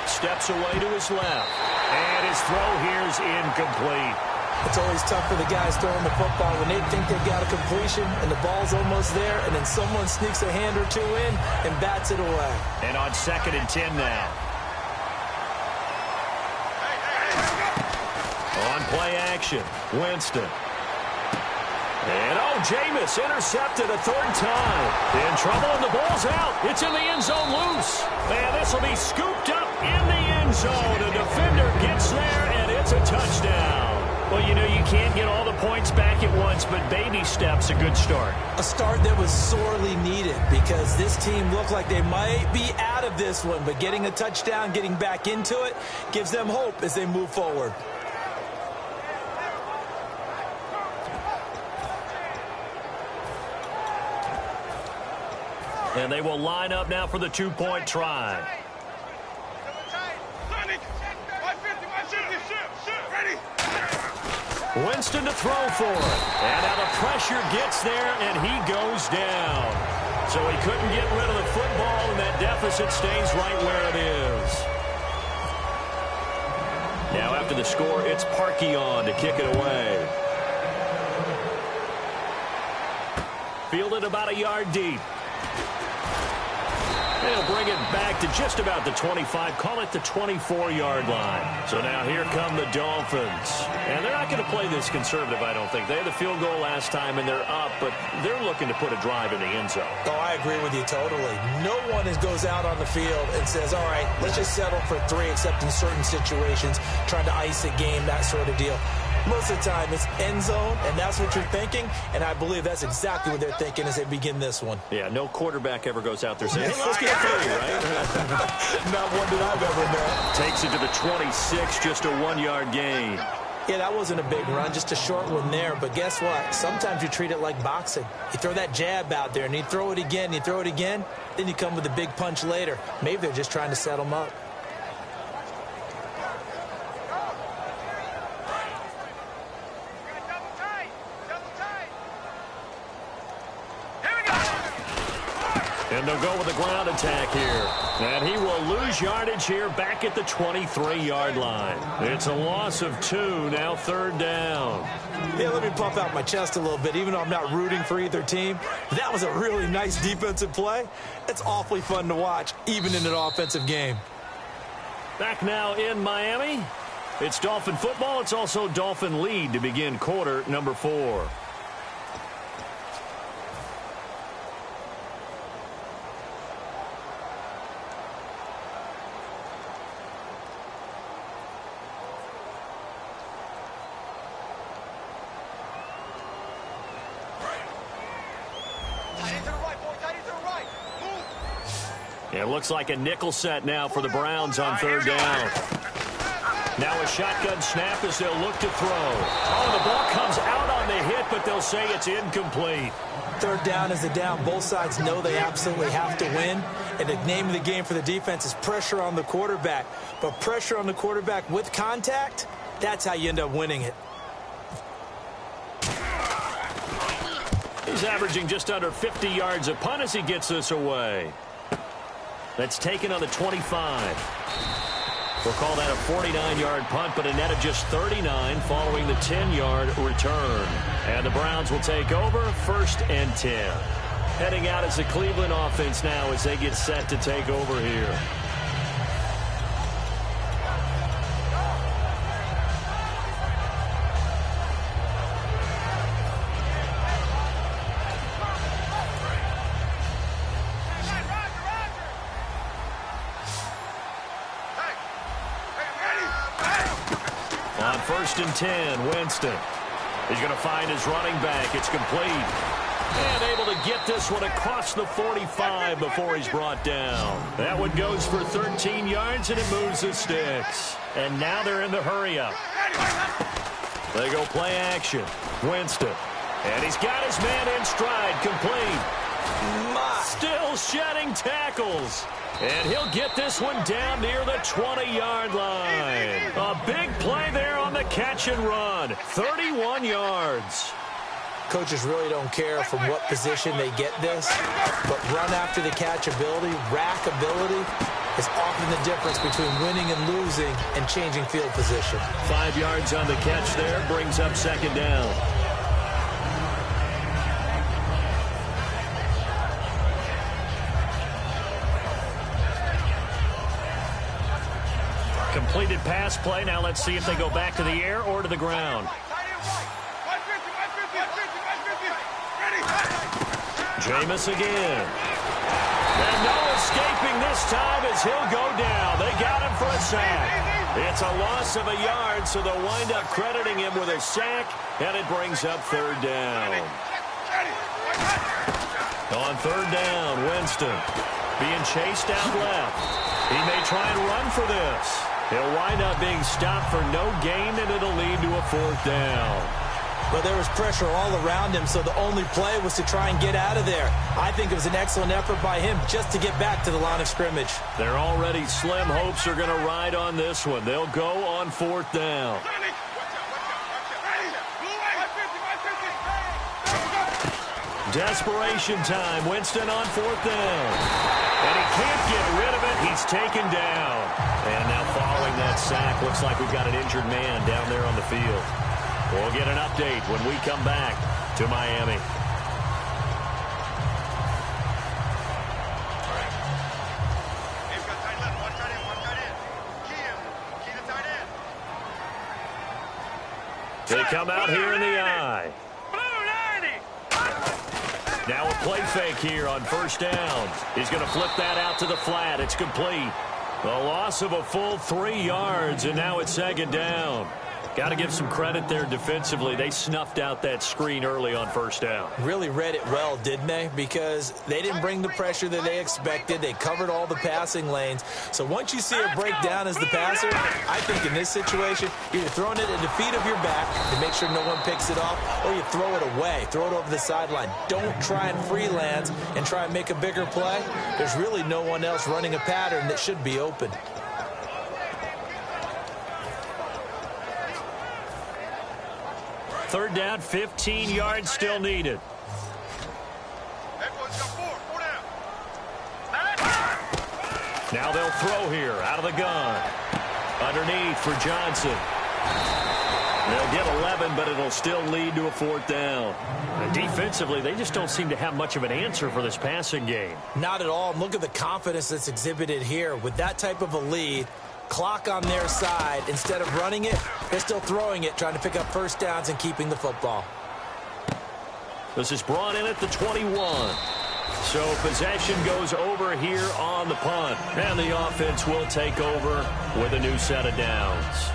steps away to his left. And his throw here is incomplete. It's always tough for the guys throwing the football when they think they've got a completion and the ball's almost there, and then someone sneaks a hand or two in and bats it away. And on 2nd and 10 now. On play action, Winston. And Jameis intercepted a 3rd time. In trouble, and the ball's out. It's in the end zone loose. And this will be scooped up in the end zone. A defender gets there, and it's a touchdown. Well, you know, you can't get all the points back at once, but baby steps, a good start. A start that was sorely needed because this team looked like they might be out of this one, but getting a touchdown, getting back into it, gives them hope as they move forward. And they will line up now for the 2-point try. Winston to throw for it. And now the pressure gets there, and he goes down. So he couldn't get rid of the football, and that deficit stays right where it is. Now after the score, it's Parkey on to kick it away. Fielded about a yard deep. They'll bring it back to just about the 25, call it the 24-yard line. So now here come the Dolphins. And they're not going to play this conservative, I don't think. They had the field goal last time, and they're up, but they're looking to put a drive in the end zone. Oh, I agree with you totally. No one goes out on the field and says, all right, let's just settle for 3, except in certain situations, trying to ice a game, that sort of deal. Most of the time, it's end zone, and that's what you're thinking, and I believe that's exactly what they're thinking as they begin this one. Yeah, no quarterback ever goes out there saying, hey, let's get 3, right? Not one that I've ever met. Takes it to the 26, just a 1-yard gain. Yeah, that wasn't a big run, just a short one there, but guess what? Sometimes you treat it like boxing. You throw that jab out there, and you throw it again, then you come with a big punch later. Maybe they're just trying to set them up. And they'll go with a ground attack here. And he will lose yardage here back at the 23-yard line. It's a loss of 2, now 3rd down. Yeah, let me puff out my chest a little bit, even though I'm not rooting for either team. That was a really nice defensive play. It's awfully fun to watch, even in an offensive game. Back now in Miami. It's Dolphin football. It's also Dolphin lead to begin quarter number 4. It looks like a nickel set now for the Browns on 3rd down. Now a shotgun snap as they'll look to throw. Oh, the ball comes out on the hit, but they'll say it's incomplete. 3rd down is the down. Both sides know they absolutely have to win. And the name of the game for the defense is pressure on the quarterback. But pressure on the quarterback with contact, that's how you end up winning it. He's averaging just under 50 yards a punt as he gets this away. That's taken on the 25. We'll call that a 49-yard punt, but a net of just 39 following the 10-yard return. And the Browns will take over 1st and 10. Heading out as the Cleveland offense now as they get set to take over here. On 1st and 10, Winston. He's going to find his running back. It's complete. And able to get this one across the 45 before he's brought down. That one goes for 13 yards, and it moves the sticks. And now they're in the hurry-up. They go play action. Winston. And he's got his man in stride, complete. still shedding tackles. And he'll get this one down near the 20-yard line. A big play there on the catch and run. 31 yards. Coaches really don't care from what position they get this, but run after the catch ability, rack ability, is often the difference between winning and losing and changing field position. 5 yards on the catch there, brings up second down. Completed pass play. Now let's see if they go back to the air or to the ground. Jameis again. And no escaping this time as he'll go down. They got him for a sack. It's a loss of a yard, so they'll wind up crediting him with a sack, and it brings up third down. On third down, Winston being chased out left. He may try and run for this. He'll wind up being stopped for no gain, and it'll lead to a fourth down. But there was pressure all around him, so the only play was to try and get out of there. I think it was an excellent effort by him just to get back to the line of scrimmage. Their already slim hopes are going to ride on this one. They'll go on fourth down. Desperation time. Winston on fourth down. And he can't get rid of it. He's taken down. And now following that sack, looks like we've got an injured man down there on the field. We'll get an update when we come back to Miami. They come out here in the eye. Now a play fake here on first down. He's going to flip that out to the flat. It's complete. A loss of a full 3 yards, and now it's second down. Got to give some credit there defensively. They snuffed out that screen early on first down. Really read it well, didn't they? Because they didn't bring the pressure that they expected. They covered all the passing lanes. So once you see it break down as the passer, I think in this situation, you're throwing it at the feet of your back to make sure no one picks it off, or you throw it away, throw it over the sideline. Don't try and freelance and try and make a bigger play. There's really no one else running a pattern that should be open. Third down, 15 yards still needed. Now they'll throw here out of the gun. Underneath for Johnson. They'll get 11, but it'll still lead to a fourth down. And defensively, they just don't seem to have much of an answer for this passing game. Not at all. Look at the confidence that's exhibited here. With that type of a lead, clock on their side, instead of running it, they're still throwing it, trying to pick up first downs and keeping the football. This is brought in at the 21. So possession goes over here on the punt. And the offense will take over with a new set of downs.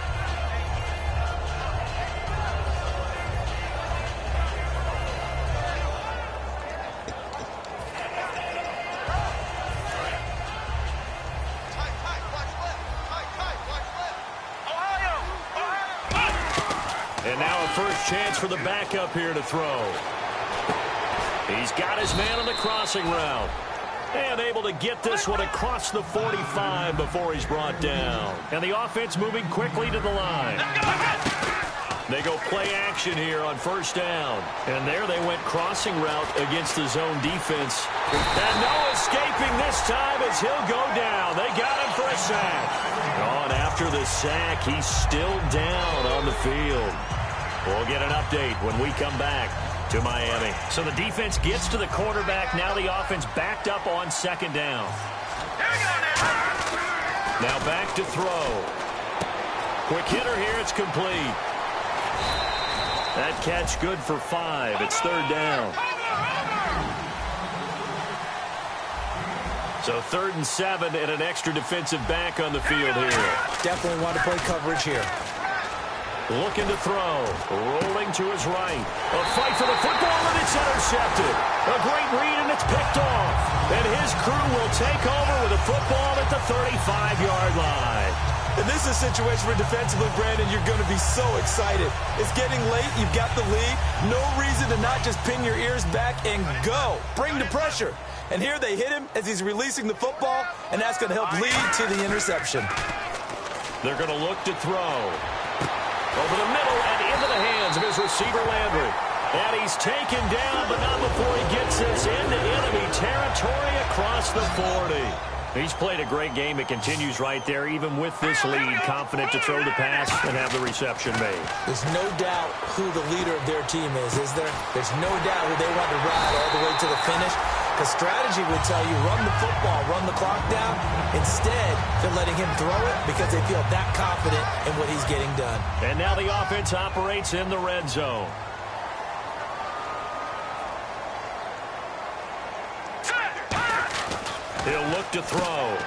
And now a first chance for the backup here to throw. He's got his man on the crossing route. And able to get this one across the 45 before he's brought down. And the offense moving quickly to the line. They go play action here on first down. And there they went crossing route against the zone defense. And no escaping this time as he'll go down. They got him for a sack. On after the sack, he's still down on the field. We'll get an update when we come back to Miami. So the defense gets to the quarterback. Now the offense backed up on second down. Now back to throw. Quick hitter here. It's complete. That catch good for 5. It's third down. So 3rd and 7 and an extra defensive back on the field here. Definitely want to play coverage here. Looking to throw. Rolling to his right. A fight for the football, and it's intercepted. A great read, and it's picked off. And his crew will take over with a football at the 35-yard line. And this is a situation where defensively, Brandon, you're going to be so excited. It's getting late. You've got the lead. No reason to not just pin your ears back and go. Bring the pressure. And here they hit him as he's releasing the football, and that's going to help lead to the interception. They're going to look to throw. Over the middle and into the hands of his receiver, Landry. And he's taken down, but not before he gets this into enemy territory across the 40. He's played a great game. It continues right there, even with this lead, confident to throw the pass and have the reception made. There's no doubt who the leader of their team is there? There's no doubt who they want to ride all the way to the finish. Because strategy would tell you, run the football, run the clock down. Instead, they're letting him throw it because they feel that confident in what he's getting done. And now the offense operates in the red zone. He'll look to throw.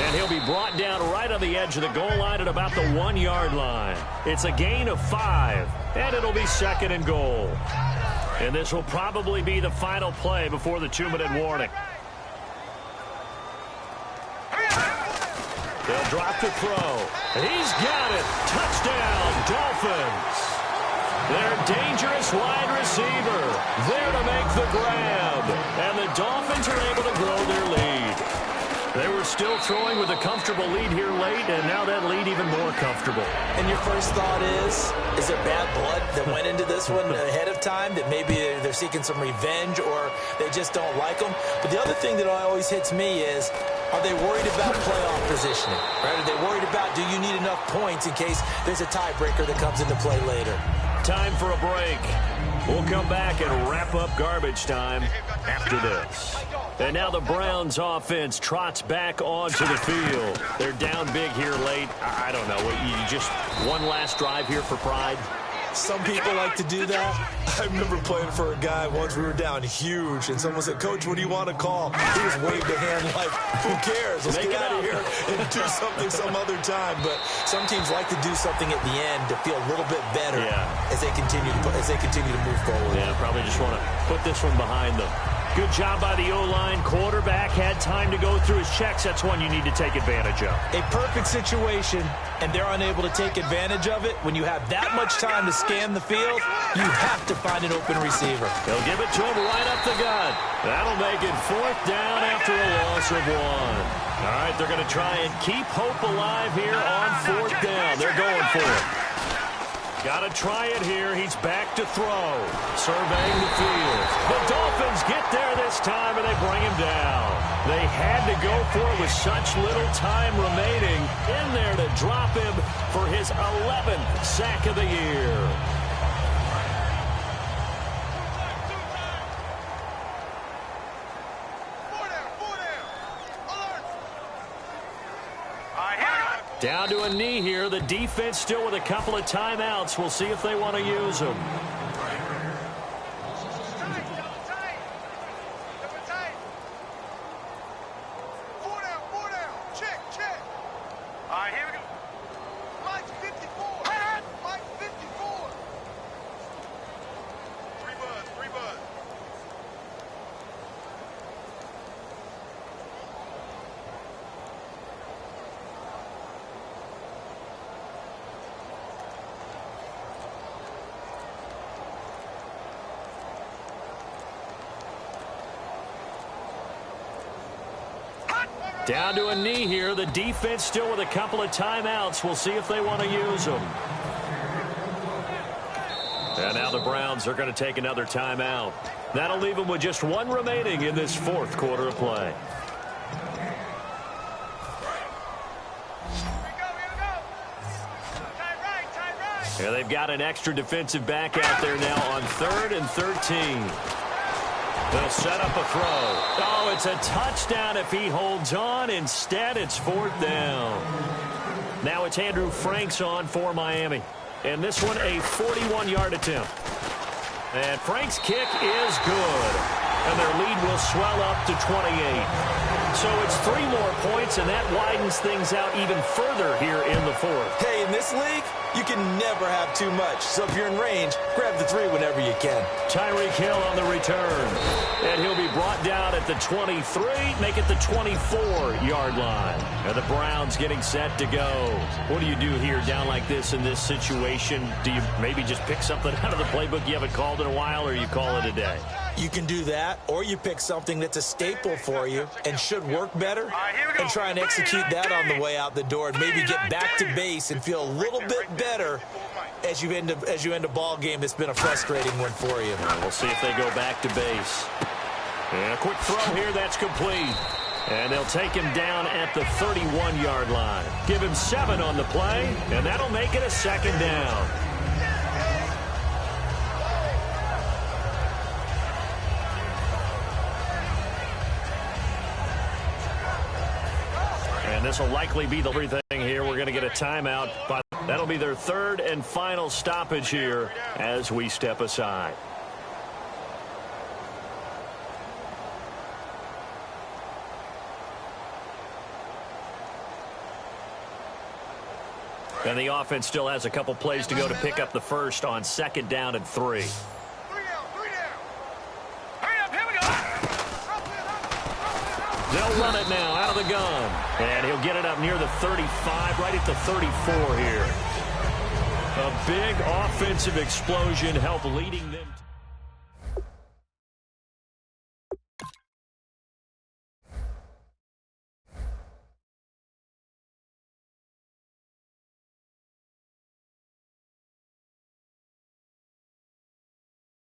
And he'll be brought down right on the edge of the goal line at about the 1-yard line. It's a gain of 5, and it'll be 2nd and goal. And this will probably be the final play before the 2-minute warning. They'll drop to throw. He's got it. Touchdown, Dolphins. Their dangerous wide receiver there to make the grab. And the Dolphins are able to grow their lead. They were still throwing with a comfortable lead here late, and now that lead even more comfortable. And your first thought is there bad blood that went into this one ahead of time, that maybe they're seeking some revenge or they just don't like them? But the other thing that always hits me is, are they worried about playoff positioning? Right? Are they worried about, do you need enough points in case there's a tiebreaker that comes into play later? Time for a break. We'll come back and wrap up garbage time after this. And now the Browns offense trots back onto the field. They're down big here late. I don't know. You just one last drive here for pride? Some people like to do that. I remember playing for a guy once. We were down huge, and someone said, "Coach, what do you want to call?" He just waved a hand like, "Who cares? Let's get out of here and do something some other time." But some teams like to do something at the end to feel a little bit better as they continue to move forward. Yeah, probably just want to put this one behind them. Good job by the O-line. Quarterback had time to go through his checks. That's one you need to take advantage of. A perfect situation, and they're unable to take advantage of it. When you have that much time to scan the field, you have to find an open receiver. They'll give it to him right up the gut. That'll make it 4th down after a loss of 1. All right, they're going to try and keep hope alive here on 4th down. They're going for it. Got to try it here. He's back to throw. Surveying the field. The Dolphins get there this time, and they bring him down. They had to go for it with such little time remaining in there to drop him for his 11th sack of the year. Down to a knee here. The defense still with a couple of timeouts. We'll see if they want to use them. Down to a knee here. The defense still with a couple of timeouts. We'll see if they want to use them. And now the Browns are going to take another timeout. That'll leave them with just 1 remaining in this 4th quarter of play. And they've got an extra defensive back out there now on 3rd and 13. They'll set up a throw. Oh, it's a touchdown if he holds on. Instead, it's 4th down. Now it's Andrew Franks on for Miami. And this one, a 41-yard attempt. And Frank's kick is good. And their lead will swell up to 28. So it's 3 more points, and that widens things out even further here in the 4th. Hey, in this league, you can never have too much. So if you're in range, grab the 3 whenever you can. Tyreek Hill on the return. And he'll be brought down at the 23, make it the 24-yard line. And the Browns getting set to go. What do you do here down like this in this situation? Do you maybe just pick something out of the playbook you haven't called in a while, or you call it a day? You can do that, or you pick something that's a staple for you and should work better, and try and execute that on the way out the door and maybe get back to base and feel a little bit better as you end a ball game that's been a frustrating one for you. We'll see if they go back to base. And a quick throw here, that's complete. And they'll take him down at the 31-yard line. Give him 7 on the play, and that'll make it a second down. And this will likely be the everything here. We're going to get a timeout, but that'll be their third and final stoppage here as we step aside. And the offense still has a couple plays to go to pick up the first on 2nd down and 3. 3 down. Hurry up, here we go. They'll run it now out of the gun. And he'll get it up near the 35, right at the 34 here. A big offensive explosion helped leading them to